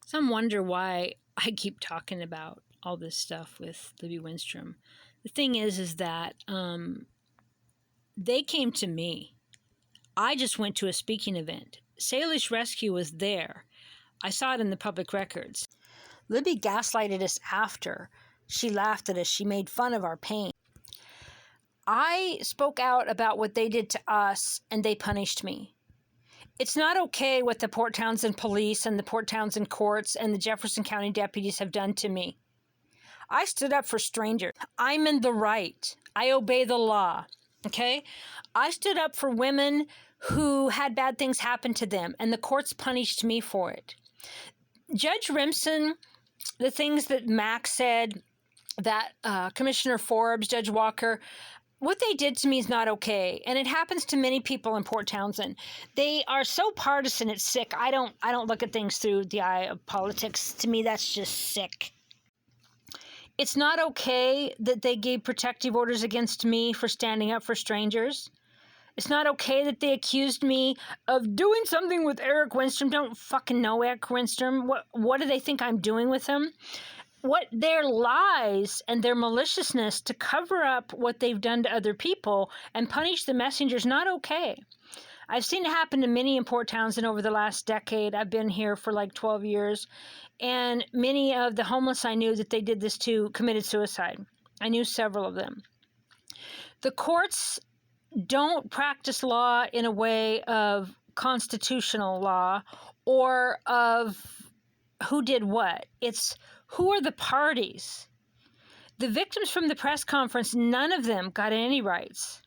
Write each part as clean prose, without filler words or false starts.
Some wonder why I keep talking about all this stuff with Libby Winstrom. The thing is that they came to me. I just went to a speaking event. Salish Rescue was there. I saw it in the public records. Libby gaslighted us after. She laughed at us. She made fun of our pain. I spoke out about what they did to us, and they punished me. It's not okay what the Port Townsend police and the Port Townsend courts and the Jefferson County deputies have done to me. I stood up for strangers. I'm in the right. I obey the law. Okay? I stood up for women who had bad things happen to them, and the courts punished me for it. Judge Remsen, the things that Max said, that Commissioner Forbes, Judge Walker, what they did to me is not okay, and it happens to many people in Port Townsend. They are so partisan, it's sick. I don't look at things through the eye of politics. To me, that's just sick. It's not okay that they gave protective orders against me for standing up for strangers. It's not okay that they accused me of doing something with Eric Winstrom. Don't fucking know Eric Winstrom. What do they think I'm doing with him? What their lies and their maliciousness to cover up what they've done to other people and punish the messengers, not okay. I've seen it happen to many in Port Townsend over the last decade. I've been here for like 12 years. And many of the homeless I knew that they did this to committed suicide. I knew several of them. The courts don't practice law in a way of constitutional law or of who did what. It's who are the parties. The victims from the press conference, none of them got any rights.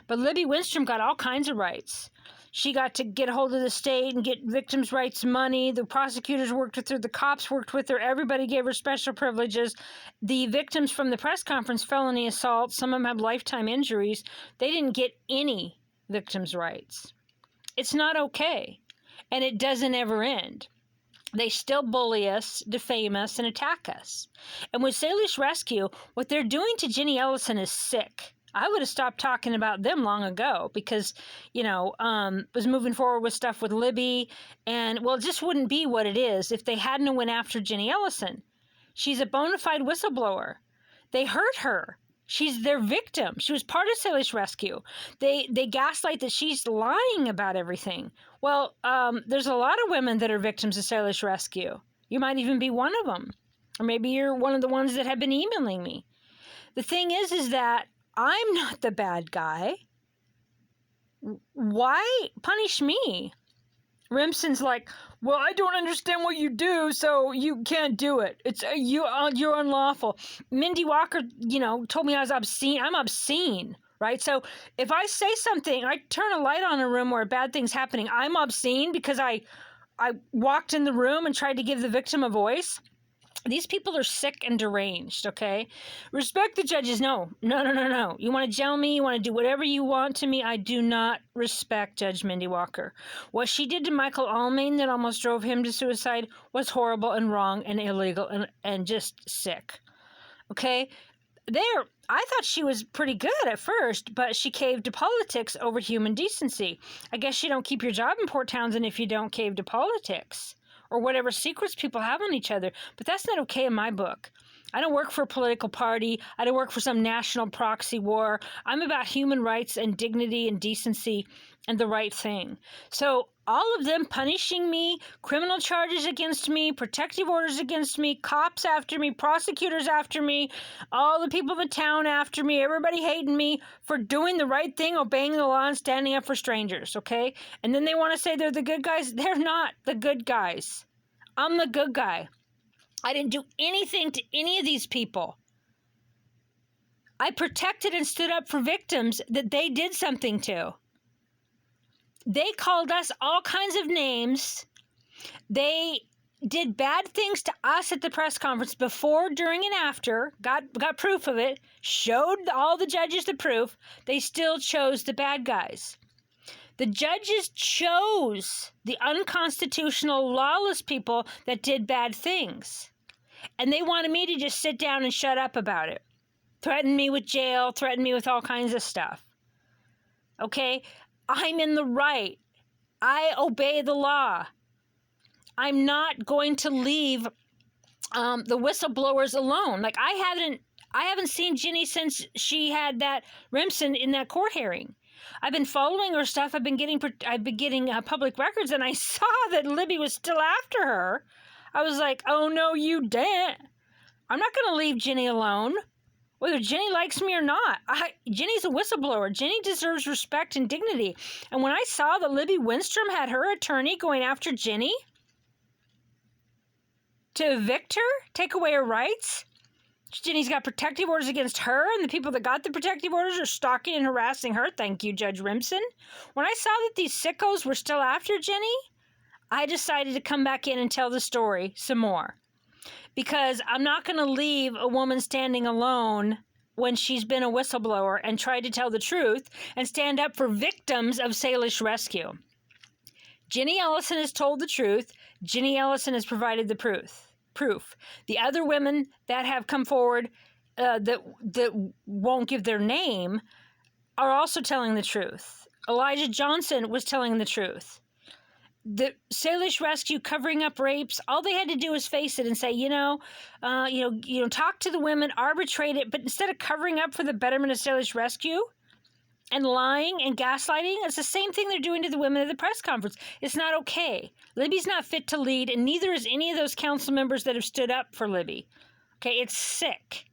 But Libby Winstrom got all kinds of rights. She got to get a hold of the state and get victims' rights money. The prosecutors worked with her. The cops worked with her. Everybody gave her special privileges. The victims from the press conference, felony assault, some of them had lifetime injuries. They didn't get any victims' rights. It's not okay. And it doesn't ever end. They still bully us, defame us, and attack us. And with Salish Rescue, what they're doing to Jenny Ellison is sick. I would have stopped talking about them long ago because, was moving forward with stuff with Libby. And, well, it just wouldn't be what it is if they hadn't went after Jenny Ellison. She's a bona fide whistleblower. They hurt her. She's their victim. She was part of Salish Rescue. They gaslight that she's lying about everything. Well, there's a lot of women that are victims of Salish Rescue. You might even be one of them. Or maybe you're one of the ones that have been emailing me. The thing is that I'm not the bad guy. Why punish me? Remsen's like, well, I don't understand what you do, so you can't do it. It's you're unlawful. Mindy Walker, told me I was obscene. I'm obscene, right? So if I say something, I turn a light on a room where a bad thing's happening, I'm obscene because I walked in the room and tried to give the victim a voice. These people are sick and deranged, okay? Respect the judges. No. You want to jail me? You want to do whatever you want to me? I do not respect Judge Mindy Walker. What she did to Michael Almain that almost drove him to suicide was horrible and wrong and illegal and just sick, okay? I thought she was pretty good at first, but she caved to politics over human decency. I guess you don't keep your job in Port Townsend if you don't cave to politics. Or whatever secrets people have on each other. But that's not okay in my book. I don't work for a political party. I don't work for some national proxy war. I'm about human rights and dignity and decency and the right thing. So all of them punishing me, criminal charges against me, protective orders against me, cops after me, prosecutors after me, all the people in the town after me, everybody hating me for doing the right thing, obeying the law, and standing up for strangers, okay? And then they want to say they're the good guys. They're not the good guys. I'm the good guy. I didn't do anything to any of these people. I protected and stood up for victims that they did something to. They called us all kinds of names. They did bad things to us at the press conference before, during, and after. Got proof of it. Showed all the judges the proof. They still chose the bad guys. The judges chose the unconstitutional, lawless people that did bad things. And they wanted me to just sit down and shut up about it. Threatened me with jail, threatened me with all kinds of stuff. Okay? I'm in the right. I obey the law. I'm not going to leave the whistleblowers alone. Like I haven't seen Ginny since she had that Remsen in that court hearing. I've been following her stuff. I've been getting public records, and I saw that Libby was still after her. I was like, oh no, you didn't. I'm not going to leave Ginny alone, whether Ginny likes me or not. Ginny's a whistleblower. Ginny deserves respect and dignity. And when I saw that Libby Winstrom had her attorney going after Ginny to evict her, take away her rights, Ginny's got protective orders against her, and the people that got the protective orders are stalking and harassing her. Thank you, Judge Remsen. When I saw that these sickos were still after Ginny, I decided to come back in and tell the story some more. Because I'm not going to leave a woman standing alone when she's been a whistleblower and tried to tell the truth and stand up for victims of Salish Rescue. Ginny Ellison has told the truth. Ginny Ellison has provided the proof. The other women that have come forward that won't give their name are also telling the truth. Elijah Johnson was telling the truth. The Salish Rescue covering up rapes, all they had to do was face it and say, talk to the women, arbitrate it, but instead of covering up for the betterment of Salish Rescue and lying and gaslighting, it's the same thing they're doing to the women at the press conference. It's not okay. Libby's not fit to lead, and neither is any of those council members that have stood up for Libby. Okay, it's sick.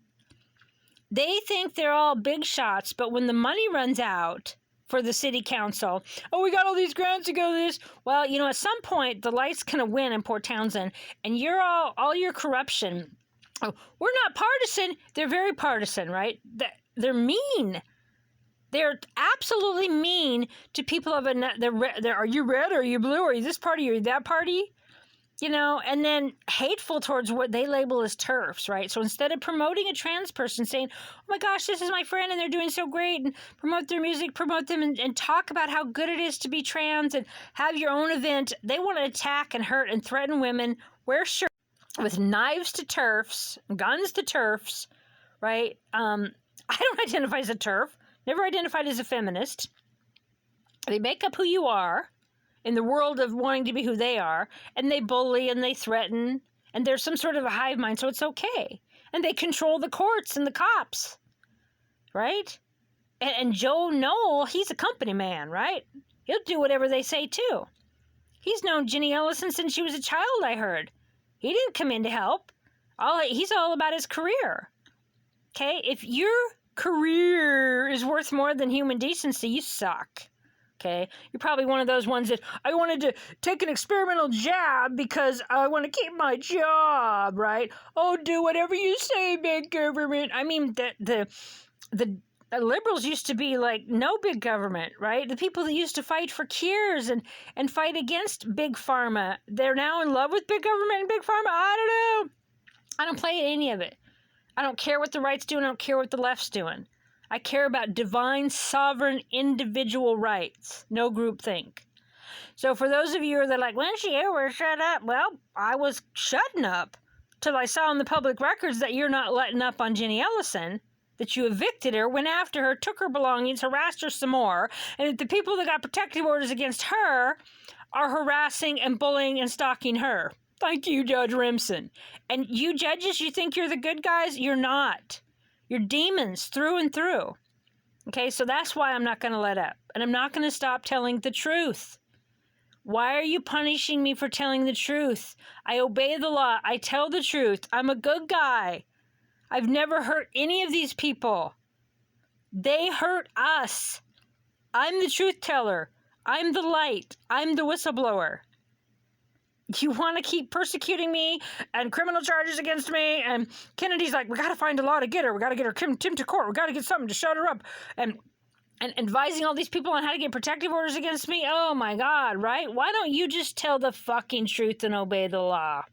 They think they're all big shots, but when the money runs out for the city council, oh, we got all these grants to go to this. Well, at some point, the light's going to win in Port Townsend, and you're all your corruption. Oh, we're not partisan. They're very partisan, right? They're mean. They're absolutely mean to people of are you red? Are you blue? Are you this party? Are you that party? And then hateful towards what they label as TERFs, right? So instead of promoting a trans person, saying, oh my gosh, this is my friend and they're doing so great, and promote their music, promote them, and talk about how good it is to be trans and have your own event, they want to attack and hurt and threaten women, wear shirts with knives to TERFs, guns to TERFs, right? I don't identify as a TERF. Never identified as a feminist. They make up who you are in the world of wanting to be who they are, and they bully and they threaten, and there's some sort of a hive mind, so it's okay. And they control the courts and the cops, right? And Joe Knoll, he's a company man, right? He'll do whatever they say, too. He's known Ginny Ellison since she was a child, I heard. He didn't come in to help. He's all about his career. Okay? If your career is worth more than human decency, you suck. Okay? You're probably one of those ones that, I wanted to take an experimental jab because I want to keep my job, right? Oh, do whatever you say, big government. I mean, the liberals used to be like, no big government, right? The people that used to fight for cures and fight against big pharma, they're now in love with big government and big pharma. I don't know. I don't play any of it. I don't care what the right's doing. I don't care what the left's doing. I care about divine, sovereign, individual rights. No groupthink. So for those of you that are like, when's she ever shut up? Well, I was shutting up till I saw in the public records that you're not letting up on Ginny Ellison, that you evicted her, went after her, took her belongings, harassed her some more, and that the people that got protective orders against her are harassing and bullying and stalking her. Thank you, Judge Remsen. And you judges, you think you're the good guys? You're not. You're demons through and through. Okay, so that's why I'm not going to let up. And I'm not going to stop telling the truth. Why are you punishing me for telling the truth? I obey the law. I tell the truth. I'm a good guy. I've never hurt any of these people. They hurt us. I'm the truth teller. I'm the light. I'm the whistleblower. You want to keep persecuting me and criminal charges against me? And Kennedy's like, we got to find a law to get her. We got to get her Tim to court. We got to get something to shut her up. And advising all these people on how to get protective orders against me. Oh, my God, right? Why don't you just tell the fucking truth and obey the law?